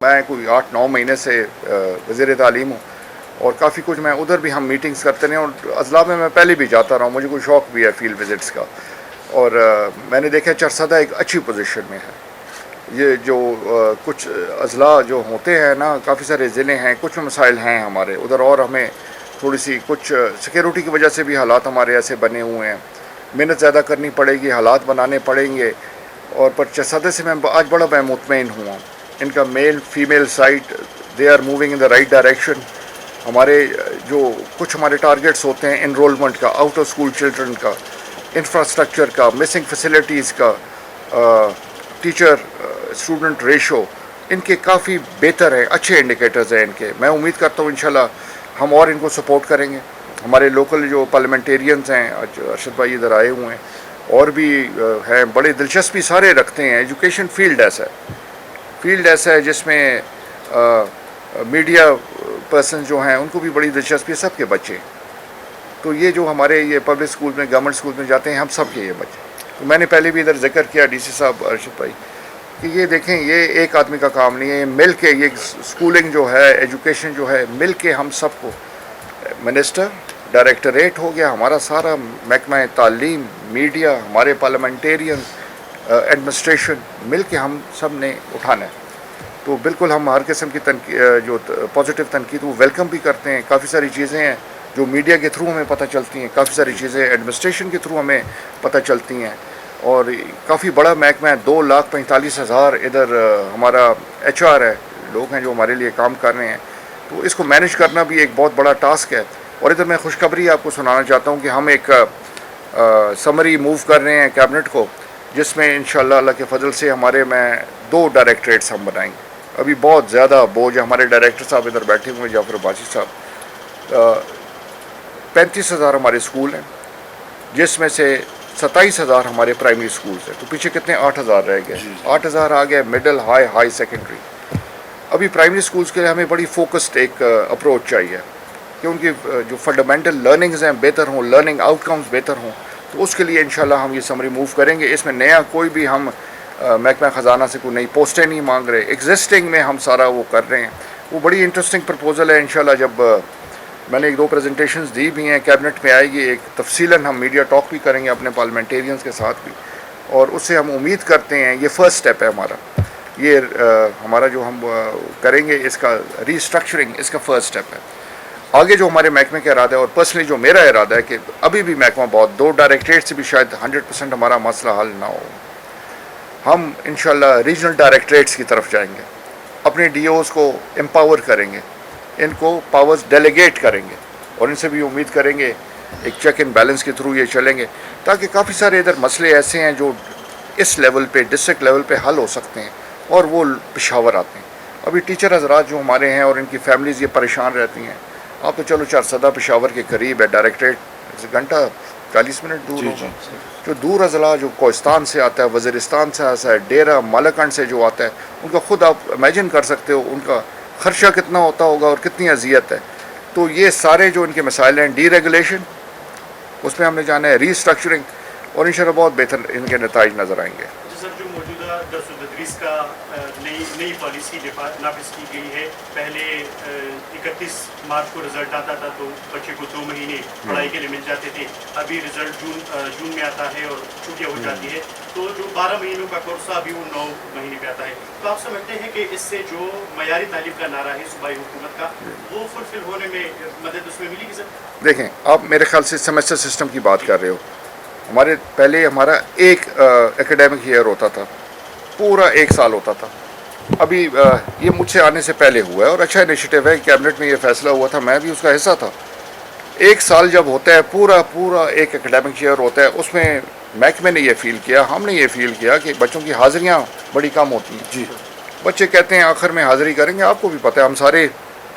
میں کوئی 8-9 مہینے سے وزیر تعلیم ہوں اور کافی کچھ میں ادھر بھی ہم میٹنگز کرتے رہے اور اضلاع میں پہلے بھی جاتا رہا ہوں. مجھے کوئی شوق بھی ہے فیلڈ وزٹس کا اور میں نے دیکھا چرسدہ ایک اچھی پوزیشن میں ہے. یہ جو کچھ اضلاع جو ہوتے ہیں نا، کافی سارے ضلع ہیں، کچھ مسائل ہیں ہمارے ادھر اور ہمیں تھوڑی سی کچھ سیکیورٹی کی وجہ سے بھی حالات ہمارے ایسے بنے ہوئے ہیں. محنت زیادہ کرنی پڑے گی، حالات بنانے پڑیں گے. اور پر چرسدہ سے میں آج بڑا میں مطمئن ہوا. ان کا male female sight they are moving in the right direction. ہمارے جو کچھ ہمارے ٹارگیٹس ہوتے ہیں انرولمنٹ کا، آؤٹ آف اسکول چلڈرن کا، انفراسٹرکچر کا، مسنگ فیسلٹیز کا، ٹیچر اسٹوڈنٹ ریشو، ان کے کافی بہتر ہیں، اچھے انڈیکیٹرز ہیں ان کے. میں امید کرتا ہوں انشاءاللہ ہم اور ان کو سپورٹ کریں گے. ہمارے لوکل جو پارلیمنٹیرینز ہیں، ارشد بھائی ادھر آئے ہوئے ہیں، اور بھی ہیں، بڑے دلچسپی سارے رکھتے ہیں. ایجوکیشن فیلڈ ایسا ہے جس میں میڈیا پرسن جو ہیں ان کو بھی بڑی دلچسپی ہے، سب کے بچے. تو یہ جو ہمارے یہ پبلک اسکول میں، گورنمنٹ اسکول میں جاتے ہیں، ہم سب کے یہ بچے. تو میں نے پہلے بھی ادھر ذکر کیا ڈی سی صاحب ارشد بھائی کہ یہ دیکھیں، یہ ایک آدمی کا کام نہیں ہے، یہ مل کے، یہ اسکولنگ جو ہے، ایجوکیشن جو ہے، مل کے ہم سب کو، منسٹر، ڈائریکٹریٹ ہو گیا، ہمارا سارا محکمہ تعلیم، میڈیا، ہمارے پارلیمنٹیرین، ایڈمنسٹریشن، مل کے ہم سب نے اٹھانا ہے. تو بالکل ہم ہر قسم کی جو پازیٹیو تنقید وہ ویلکم بھی کرتے ہیں. کافی ساری چیزیں ہیں جو میڈیا کے تھرو ہمیں پتہ چلتی ہیں، کافی ساری چیزیں ایڈمنسٹریشن کے تھرو ہمیں پتہ چلتی ہیں. اور کافی بڑا محکمہ ہے، 2,45,000 ادھر ہمارا HR ہے، لوگ ہیں جو ہمارے لیے کام کر رہے ہیں. تو اس کو مینیج کرنا بھی ایک بہت بڑا ٹاسک ہے. اور ادھر میں خوشخبری آپ کو سنانا چاہتا ہوں کہ ہم ایک سمری موو کر رہے ہیں کیبنٹ کو، جس میں انشاءاللہ اللہ کے فضل سے ہمارے میں 2 ڈائریکٹریٹس ہم بنائیں گے. ابھی بہت زیادہ بوجھ ہے. ہمارے ڈائریکٹر صاحب ادھر بیٹھے ہوئے ہیں، جعفر عباسی صاحب. 35,000 ہمارے اسکول ہیں، جس میں سے 27,000 ہمارے پرائمری اسکولس ہیں. تو پیچھے کتنے 8,000 رہ گئے. 8,000 آ گئے مڈل، ہائی سیکنڈری. ابھی پرائمری اسکولس کے لیے ہمیں بڑی فوکسڈ ایک اپروچ چاہیے کہ ان کی جو فنڈامنٹل لرننگز ہیں بہتر ہوں، لرننگ آؤٹ کمز بہتر ہوں. تو اس کے لیے انشاءاللہ ہم یہ سمری موو کریں گے. اس میں نیا کوئی بھی ہم محکمہ خزانہ سے کوئی نئی پوسٹیں نہیں مانگ رہے، ایگزسٹنگ میں ہم سارا وہ کر رہے ہیں. وہ بڑی انٹرسٹنگ پرپوزل ہے. انشاءاللہ جب میں نے 1-2 پریزنٹیشنز دی بھی ہیں، کیبنٹ میں آئے گی ایک، تفصیلاً ہم میڈیا ٹاک بھی کریں گے اپنے پارلیمنٹیرینز کے ساتھ بھی. اور اس سے ہم امید کرتے ہیں، یہ فرسٹ سٹیپ ہے ہمارا، یہ ہمارا جو ہم کریں گے اس کا ری اسٹرکچرنگ، اس کا فرسٹ سٹیپ ہے. آگے جو ہمارے محکمے کا ارادہ ہے، اور پرسنلی جو میرا ارادہ ہے کہ ابھی بھی محکمہ بہت 2 ڈائریکٹریٹ سے بھی شاید 100% ہمارا مسئلہ حل نہ ہو. ہم انشاءاللہ ریجنل ڈائریکٹریٹس کی طرف جائیں گے، اپنے DOs کو امپاور کریں گے، ان کو پاورز ڈیلیگیٹ کریں گے، اور ان سے بھی امید کریں گے ایک چیک اینڈ بیلنس کے تھرو یہ چلیں گے، تاکہ کافی سارے ادھر مسئلے ایسے ہیں جو اس لیول پہ، ڈسٹرکٹ لیول پہ حل ہو سکتے ہیں، اور وہ پشاور آتے ہیں. ابھی ٹیچر حضرات جو ہمارے ہیں اور ان کی فیملیز یہ پریشان رہتی ہیں. آپ تو چلو چرسدہ پشاور کے قریب ہے، ڈائریکٹریٹ گھنٹہ 40 منٹ دور ہوگا. جو دور اضلاع جو کوہستان سے آتا ہے، وزیرستان سے آتا ہے، ڈیرہ مالکنڈ سے جو آتا ہے، ان کا خود آپ امیجن کر سکتے ہو ان کا خرچہ کتنا ہوتا ہوگا اور کتنی اذیت ہے. تو یہ سارے جو ان کے مسائل ہیں، ڈی ریگولیشن، اس میں ہم نے جانا ہے، ری اسٹرکچرنگ، اور انشاءاللہ بہت بہتر ان کے نتائج نظر آئیں گے. سر، جو موجودہ درس و تدریس کا نئی پالیسی نافذ کی گئی ہے، پہلے 31 مارچ کو رزلٹ آتا تھا تو بچے کو 2 مہینے پڑھائی کے لیے مل جاتے تھے. ابھی رزلٹ جون میں آتا ہے اور چھٹیاں ہو جاتی ہے، تو جو 12 مہینوں کا کورس تھا ابھی وہ 9 مہینے پہ آتا ہے. تو آپ سمجھتے ہیں کہ اس سے جو معیاری تعلیم کا نعرہ ہے صوبائی حکومت کا، وہ فلفل ہونے میں مدد اس میں ملے گی سر؟ دیکھیں، آپ میرے خیال سے سیمسٹر سسٹم کی بات کر رہے ہو. ہمارے پہلے ہمارا ایک ایکیڈیمک ایئر ہوتا تھا، پورا 1 سال ہوتا تھا. ابھی یہ مجھ سے آنے سے پہلے ہوا ہے، اور اچھا انیشیٹو ہے، کیبنٹ میں یہ فیصلہ ہوا تھا، میں بھی اس کا حصہ تھا. 1 سال جب ہوتا ہے، پورا ایک ایکیڈیمک ایئر ہوتا ہے، اس میں محکمے نے یہ فیل کیا، ہم نے یہ فیل کیا کہ بچوں کی حاضریاں بڑی کم ہوتی ہیں. بچے کہتے ہیں آخر میں حاضری کریں گے. آپ کو بھی پتہ ہے ہم سارے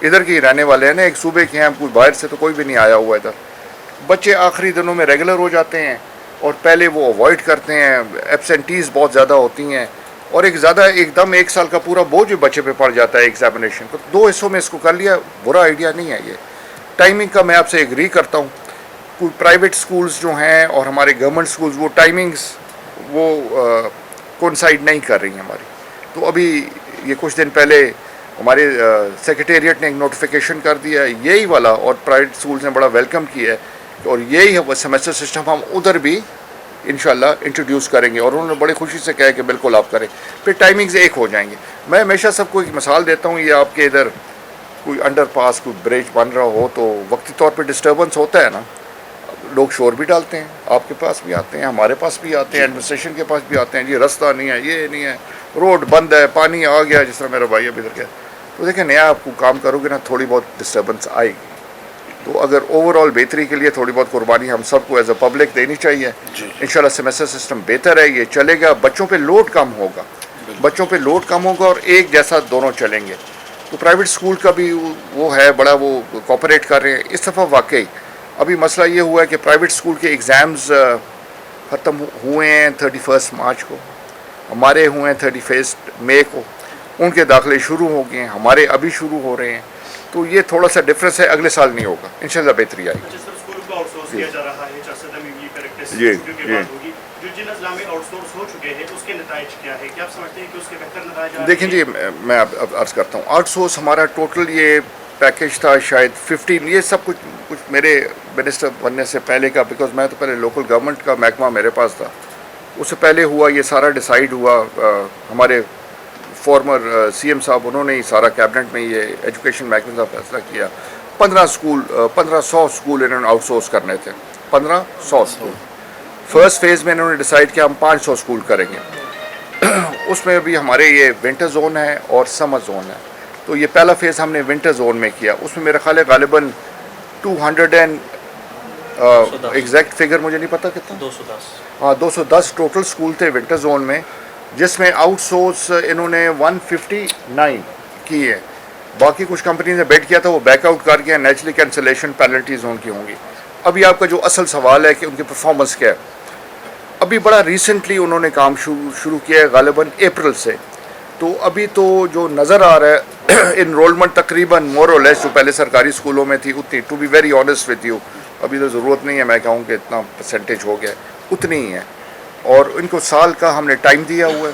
ادھر کے ہی رہنے والے ہیں نا، ایک صوبے کے ہیں، کوئی باہر سے تو کوئی بھی نہیں آیا ہوا ادھر. بچے آخری دنوں میں ریگولر ہو جاتے ہیں، اور پہلے وہ اوائڈ کرتے ہیں، ایبسینٹیز بہت زیادہ ہوتی ہیں، اور ایک دم 1 سال کا پورا بوجھ بچے پہ پڑ جاتا ہے ایگزامینیشن. تو 2 حصوں میں اس کو کر لیا، برا آئیڈیا نہیں ہے یہ. ٹائمنگ کا میں آپ سے ایگری کرتا ہوں. کوئی پرائیویٹ سکولز جو ہیں اور ہمارے گورنمنٹ سکولز، وہ ٹائمنگز وہ کوئنسائڈ نہیں کر رہی ہیں ہماری. تو ابھی یہ کچھ دن پہلے ہمارے سیکریٹریٹ نے ایک نوٹیفیکیشن کر دیا ہے یہی والا, اور پرائیویٹ اسکولس نے بڑا ویلکم کیا ہے, اور یہی سیمسٹر سسٹم ہم ادھر بھی انشاءاللہ انٹروڈیوس کریں گے, اور انہوں نے بڑی خوشی سے کہا کہ بالکل آپ کریں, پھر ٹائمنگز ایک ہو جائیں گے. میں ہمیشہ سب کو ایک مثال دیتا ہوں, یہ آپ کے ادھر کوئی انڈر پاس کوئی برج بن رہا ہو تو وقتی طور پہ ڈسٹربنس ہوتا ہے نا, لوگ شور بھی ڈالتے ہیں, آپ کے پاس بھی آتے ہیں, ہمارے پاس بھی آتے ہیں, ایڈمنسٹریشن کے پاس بھی آتے ہیں, جی رستہ نہیں ہے, یہ نہیں ہے, روڈ بند ہے, پانی آ گیا, جس طرح میرا بھائی ابھی ادھر گیا. تو دیکھیں نیا آپ کو کام کرو گے نا, تھوڑی بہت ڈسٹربنس آئے گی. تو اگر اوور آل بہتری کے لیے تھوڑی بہت قربانی ہم سب کو ایز اے پبلک دینی چاہیے. انشاءاللہ سیمسٹر سسٹم بہتر ہے, یہ چلے گا, بچوں پہ لوڈ کم ہوگا, بچوں پہ لوڈ کم ہوگا, اور ایک جیسا دونوں چلیں گے. تو پرائیویٹ اسکول کا بھی وہ ہے بڑا, وہ کوپریٹ کر رہے ہیں. اس دفعہ واقعی ابھی مسئلہ یہ ہوا ہے کہ پرائیویٹ اسکول کے ایگزامز ختم ہوئے ہیں 31 مارچ کو, ہمارے ہوئے ہیں 31 مئی کو, ان کے داخلے شروع ہو گئے ہیں, ہمارے ابھی شروع ہو رہے ہیں. تو یہ تھوڑا سا ڈفرینس ہے, اگلے سال نہیں ہوگا, انشاءاللہ بہتری آئے گی. اسکول کو آؤٹ سورس کیا جا رہا ہے, جی جو جن اضلاع میں آؤٹ سورس ہو چکے ہیں اس کے نتائج کیا ہے, کیا آپ سمجھتے ہیں کہ اس کے بہتر نتائج آ رہے ہیں؟ دیکھیں جی, میں اب عرض کرتا ہوں, آؤٹ سورس ہمارا ٹوٹل یہ پیکیج تھا شاید 15, یہ سب کچھ میرے منسٹر بننے سے پہلے کا, بیکاز میں تو پہلے لوکل گورنمنٹ کا محکمہ میرے پاس تھا, اس سے پہلے ہوا یہ سارا ڈیسائیڈ ہوا. ہمارے فارمر سی ایم صاحب, انہوں نے ہی سارا کیبنٹ میں یہ ایجوکیشن محکمے کا فیصلہ کیا. 1500 اسکول انہوں نے آؤٹ سورس کرنے تھے, 1500 اسکول. فرسٹ فیز میں انہوں نے ڈیسائیڈ کیا ہم 500 اسکول کریں گے. اس میں بھی ہمارے یہ ونٹر زون ہے اور سمر زون ہے. تو یہ پہلا فیز ہم نے ونٹر زون میں کیا, اس میں میرا خیال ہے غالباً 200 ایگزیکٹ فگر مجھے نہیں پتہ کتنا, 210 ہاں 210 ٹوٹل اسکول تھے ونٹر زون میں, جس میں آؤٹ سورس انہوں نے 159 کیے. باقی کچھ کمپنیز نے بیٹ کیا تھا, وہ بیک آؤٹ کر گیا. نیچرلی کینسلیشن پینلٹیز ان کی ہوں گی. ابھی آپ کا جو اصل سوال ہے کہ ان کی پرفارمنس کیا ہے, ابھی بڑا ریسنٹلی انہوں نے کام شروع کیا ہے غالباً اپریل سے. تو ابھی تو جو نظر آ رہا ہے انرولمنٹ تقریباً مور اور لیس جو پہلے سرکاری اسکولوں میں تھی اتنی, to be very honest with you, ابھی تو ضرورت نہیں ہے میں کہوں کہ اتنا پرسنٹیج ہو گیا, اتنی ہی ہے. اور ان کو سال کا ہم نے ٹائم دیا ہوا ہے,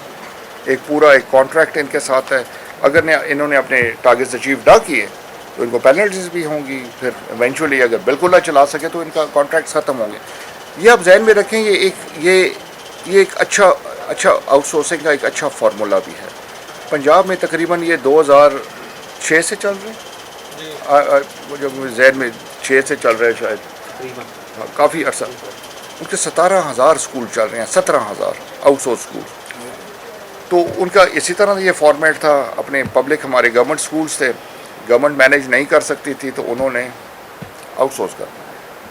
ایک پورا ایک کانٹریکٹ ان کے ساتھ ہے. اگر انہوں نے اپنے ٹارگیٹس اچیو نہ کیے تو ان کو پینلٹیز بھی ہوں گی. پھر ایونچولی اگر بالکل نہ چلا سکے تو ان کا کانٹریکٹس ختم ہوں گے. یہ آپ ذہن میں رکھیں, یہ ایک اچھا آؤٹ سورسنگ کا ایک اچھا فارمولہ بھی ہے. پنجاب میں تقریباً یہ 2006 سے چل رہے ہیں, جو ذہن میں 6 سے چل رہے ہیں شاید, کافی عرصہ. ان کے 17,000 اسکول چل رہے ہیں, 17,000 آؤٹ سورس اسکول. تو ان کا اسی طرح یہ فارمیٹ تھا. اپنے پبلک ہمارے گورنمنٹ اسکولس تھے, گورنمنٹ مینیج نہیں کر سکتی تھی تو انہوں نے آؤٹ سورس کر.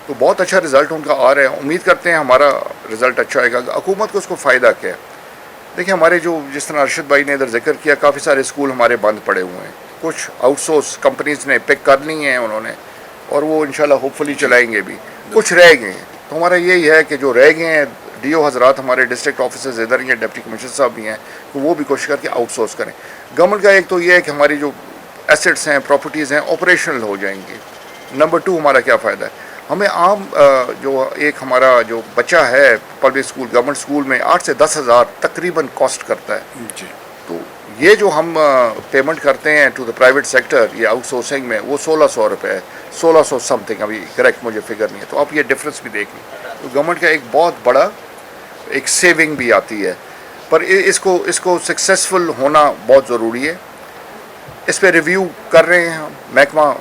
تو بہت اچھا رزلٹ ان کا آ رہا ہے. امید کرتے ہیں ہمارا رزلٹ اچھا آئے گا. حکومت کو اس کو فائدہ کیا ہے, دیکھیں ہمارے جو جس طرح ارشد بھائی نے ادھر ذکر کیا, کافی سارے اسکول ہمارے بند پڑے ہوئے ہیں. کچھ آؤٹ سورس کمپنیز نے پک کر لی ہیں انہوں نے, اور وہ انشاءاللہ ہوپ فلی چلائیں گے بھی. کچھ رہ گئے ہیں. تو ہمارا یہی ہے کہ جو رہ گئے ہیں, ڈی او حضرات ہمارے ڈسٹرکٹ آفیسرز ادھر ہی ہیں, ڈپٹی کمشنر صاحب بھی ہیں, تو وہ بھی کوشش کر کے آؤٹ سورس کریں. گورنمنٹ کا ایک تو یہ ہے کہ ہماری جو ایسٹس ہیں, پراپرٹیز ہیں, آپریشنل ہو جائیں گی. نمبر 2 ہمارا کیا فائدہ ہے, ہمیں عام جو ایک ہمارا جو بچہ ہے پبلک اسکول گورنمنٹ اسکول میں 8 سے 10 ہزار تقریباً کاسٹ کرتا ہے. جی. تو یہ جو ہم پیمنٹ کرتے ہیں ٹو دا پرائیویٹ سیکٹر یہ آؤٹ سورسنگ میں, وہ 1,600 روپے ہے, 1,600 سم تھنگ, ابھی کریکٹ مجھے فگر نہیں ہے. تو آپ یہ ڈفرینس بھی دیکھ لیں. تو گورنمنٹ کا ایک بہت بڑا ایک سیونگ بھی آتی ہے. پر اس کو سکسیزفل ہونا بہت ضروری ہے. اس پہ ریویو کر رہے ہیں ہم, محکمہ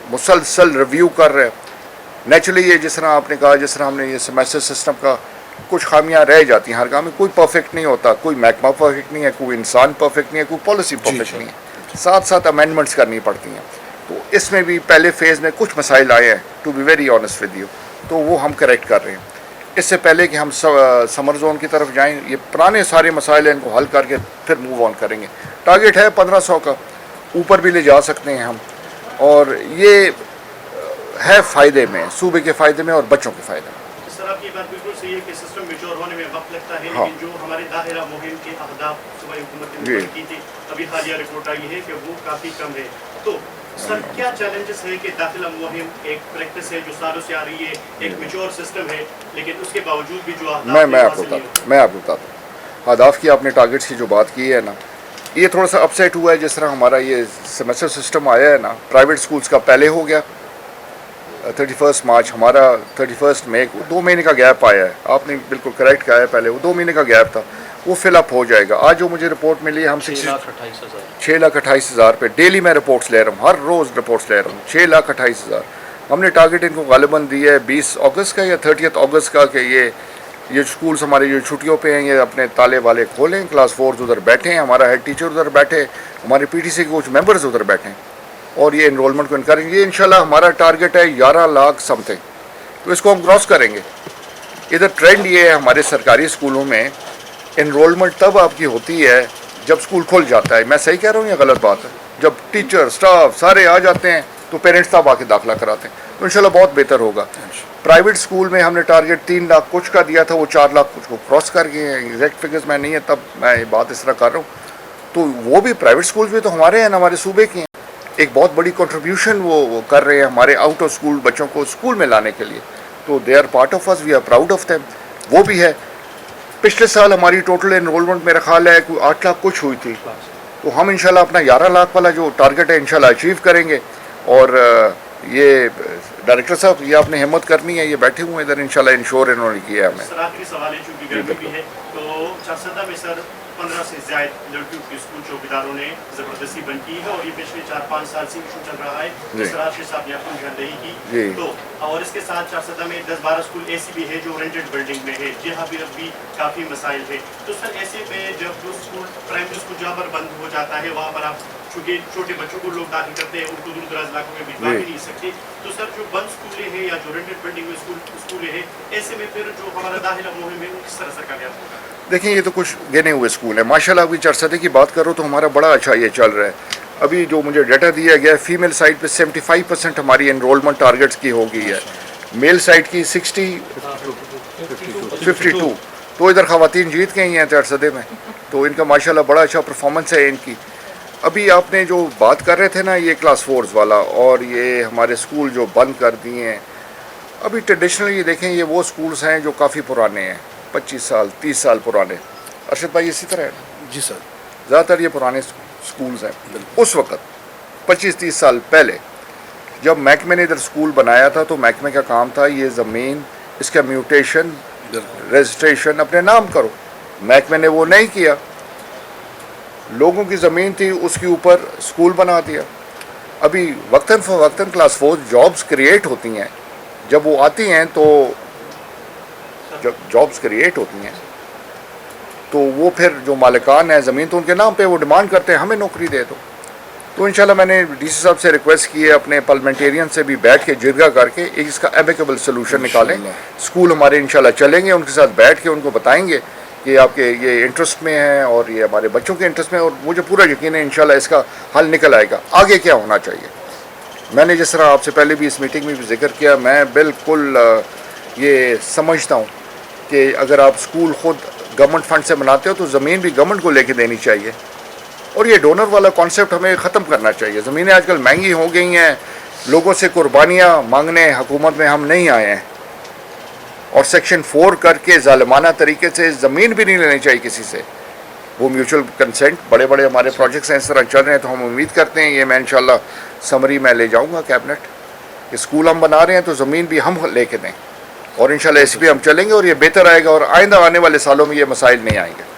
مسلسل ریویو کر رہے ہیں. نیچرلی یہ جس طرح آپ نے کہا, جس طرح ہم نے یہ سیمسٹر سسٹم کا کچھ خامیاں رہ جاتی ہیں ہر کام میں, کوئی پرفیکٹ نہیں ہوتا, کوئی محکمہ پرفیکٹ نہیں ہے, کوئی انسان پرفیکٹ نہیں ہے, کوئی پالیسی پرفیکٹ نہیں ہے, ساتھ امینڈمنٹس کرنی پڑتی ہیں. تو اس میں بھی پہلے فیز میں کچھ مسائل آئے ہیں, to be very honest with you, تو وہ ہم کریکٹ کر رہے ہیں. اس سے پہلے کہ ہم سمر زون کی طرف جائیں, یہ پرانے سارے مسائل ہیں, ان کو حل کر کے پھر موو آن کریں گے. ٹارگیٹ ہے 1,500 کا, اوپر بھی لے جا سکتے ہیں ہم, اور یہ ہے فائدے میں, صوبے کے فائدے میں اور بچوں کے فائدے میں. سر آپ کی بات بالکل صحیح ہے کہ سسٹم میچور ہونے میں وقت لگتا ہے, لیکن جو ہمارے داخلہ مہم کے اہداف صوبائی حکومت نے مقرر کی تھی, ابھی حالیہ رپورٹ آئی ہے کہ وہ کافی کم ہے. تو سر کیا چیلنجز ہے کہ داخلہ مہم ایک پریکٹس ہے جو سالوں سے آ رہی ہے, ایک میچور سسٹم ہے, لیکن اس کے باوجود بھی جو میں آپ کو بتاتا ہوں اہداف کی, آپ نے ٹارگیٹس کی جو بات کی ہے نا, یہ تھوڑا سا اپسیٹ ہوا ہے جس طرح ہمارا یہ سیمسٹر سسٹم آیا ہے نا پرائیویٹ سکولز کا پہلے ہو گیا 31 مارچ ہمارا 31 مئی کو 2 مہینے کا گیپ آیا ہے. آپ نے بالکل کریکٹ کہا ہے, پہلے وہ 2 مہینے کا گیپ تھا, وہ فل اپ ہو جائے گا. آج جو مجھے رپورٹ ملی ہم 6,28,000 پہ ڈیلی میں رپورٹس لے رہا ہوں, ہر روز رپورٹس لے رہا ہوں. 6,28,000 ہم نے ٹارگیٹ ان کو غالباً دی ہے 20 اگست کا یا 30 اگست کا کہ یہ اسکولس ہمارے جو چھٹیوں پہ ہیں یہ اپنے تالے والے کھولیں, کلاس 4 ادھر بیٹھیں, ہمارا ہیڈ ٹیچر ادھر بیٹھے, ہمارے پی ٹی سی کے کچھ ممبرز ادھر بیٹھیں اور یہ انرولمنٹ کو انکریج. یہ انشاءاللہ ہمارا ٹارگیٹ ہے 11 لاکھ سم تھنگ, تو اس کو ہم کراس کریں گے. ادھر ٹرینڈ یہ ہے ہمارے سرکاری اسکولوں میں انرولمنٹ تب آپ کی ہوتی ہے جب اسکول کھل جاتا ہے. میں صحیح کہہ رہا ہوں یا غلط بات ہے؟ جب ٹیچر اسٹاف سارے آ جاتے ہیں تو پیرنٹس تب آ کے داخلہ کراتے ہیں, تو انشاءاللہ بہت بہتر ہوگا. پرائیویٹ اسکول میں ہم نے ٹارگیٹ 3 لاکھ کچھ کا دیا تھا, وہ 4 لاکھ کچھ کو کراس کر گئے ہیں. ایگزیکٹ فگرز میں نہیں ہے تب میں یہ بات اس طرح کر رہا ہوں. تو وہ بھی پرائیویٹ اسکولس بھی تو ہمارے ہیں, ہمارے صوبے کے ہیں. ایک بہت بڑی کنٹریبیوشن وہ کر رہے ہیں ہمارے آؤٹ آف اسکول بچوں کو اسکول میں لانے کے لیے. تو they are part of us, we are proud of them. وہ بھی ہے. پچھلے سال ہماری ٹوٹل انرولمنٹ میرا خیال ہے 8 لاکھ کچھ ہوئی تھی, تو ہم انشاءاللہ اپنا 11 لاکھ والا جو ٹارگیٹ ہے انشاءاللہ اچیو کریں گے. اور یہ ڈائریکٹر صاحب یہ آپ نے ہمت کرنی ہے, یہ بیٹھے ہوئے ہیں ادھر, انشاءاللہ انشور انہوں نے کیا ہے ہمیں. سر آخری سوال ہے, چونکہ گرمی بھی ہے تو چارسدہ میں سر 15 سے زائد لڑکیوں کے اسکول چوکیداروں نے زبردستی بند کی ہے اور یہ پچھلے 4-5 سال سے ایشو چل رہا ہے. سراج صاحب نے اپنی نگراندہی کی تو, اور اس کے ساتھ چارسدہ میں 10-12 اسکول ایسی بھی ہے جو رینٹڈ بلڈنگ میں ہے, جہاں بھی اب بھی کافی مسائل ہے. تو سر ایسے میں جب جو اسکول پرائمری اسکول جہاں پر بند ہو جاتا ہے وہاں پر آپ چونکہ چھوٹے بچوں کو لوگ داخل کرتے ہیں, ان کو دور دراز علاقوں میں بھجوا بھی نہیں سکتے, تو سر جو بند اسکولیں ہیں یا جو رینٹڈ بلڈنگ میں اسکولیں ہیں, ایسے میں پھر جو ہمارا داخلہ مہم ہے وہ کس طرح سر کامیاب ہوگا؟ دیکھیں یہ تو کچھ گنے ہوئے اسکول ہیں ماشاءاللہ. ابھی چرسدے کی بات کرو تو ہمارا بڑا اچھا یہ چل رہا ہے. ابھی جو مجھے ڈیٹا دیا گیا ہے فیمیل سائڈ پہ 75% ہماری انرولمنٹ ٹارگیٹس کی ہو گئی ہے, میل سائڈ کی 52. تو ادھر خواتین جیت گئی ہیں چرسدے میں, تو ان کا ماشاءاللہ بڑا اچھا پرفارمنس ہے ان کی. ابھی آپ نے جو بات کر رہے تھے نا یہ کلاس 4 والا اور یہ ہمارے اسکول جو بند کر دیے ہیں, ابھی ٹریڈیشنلی دیکھیں یہ وہ اسکولس ہیں جو کافی پرانے ہیں, 25 سال 30 سال پرانے. ارشد بھائی اسی طرح ہے؟ جی سر, زیادہ تر یہ پرانے اسکولز ہیں. اس وقت 25-30 سال پہلے جب محکمے نے ادھر اسکول بنایا تھا تو محکمے کا کام تھا یہ زمین اس کا میوٹیشن رجسٹریشن اپنے نام کرو. محکمے نے وہ نہیں کیا, لوگوں کی زمین تھی اس کے اوپر اسکول بنا دیا. ابھی وقتاً فوقتاً کلاس 4 جابس کریٹ ہوتی ہیں, جب وہ آتی ہیں تو جب جابس کریٹ ہوتی ہیں تو وہ پھر جو مالکان ہیں زمین تو ان کے نام پہ وہ ڈیمانڈ کرتے ہیں ہمیں نوکری دے دو. تو انشاءاللہ میں نے ڈی سی صاحب سے ریکویسٹ کی ہے اپنے پارلیمنٹیرین سے بھی بیٹھ کے جرگہ کر کے ایک اس کا ایمیکیبل سلوشن نکالیں. اسکول ہمارے انشاءاللہ چلیں گے, ان کے ساتھ بیٹھ کے ان کو بتائیں گے کہ آپ کے یہ انٹرسٹ میں ہیں اور یہ ہمارے بچوں کے انٹرسٹ میں, اور مجھے پورا یقین ہے انشاءاللہ اس کا حل نکل آئے گا. آگے کیا ہونا چاہیے, میں نے جس طرح آپ سے پہلے بھی اس میٹنگ میں بھی ذکر کیا, میں بالکل یہ سمجھتا ہوں کہ اگر آپ اسکول خود گورنمنٹ فنڈ سے بناتے ہو تو زمین بھی گورنمنٹ کو لے کے دینی چاہیے, اور یہ ڈونر والا کانسیپٹ ہمیں ختم کرنا چاہیے. زمینیں آج کل مہنگی ہو گئی ہیں, لوگوں سے قربانیاں مانگنے حکومت میں ہم نہیں آئے ہیں, اور سیکشن 4 کر کے ظالمانہ طریقے سے زمین بھی نہیں لینی چاہیے کسی سے. وہ میوچل کنسنٹ بڑے بڑے ہمارے پروجیکٹس ہیں اس طرح چل رہے ہیں, تو ہم امید کرتے ہیں یہ میں انشاءاللہ سمری میں لے جاؤں گا کیبنٹ, اسکول ہم بنا رہے ہیں تو زمین بھی ہم لے کے دیں, اور انشاءاللہ اس پہ ہم چلیں گے اور یہ بہتر آئے گا, اور آئندہ آنے والے سالوں میں یہ مسائل نہیں آئیں گے.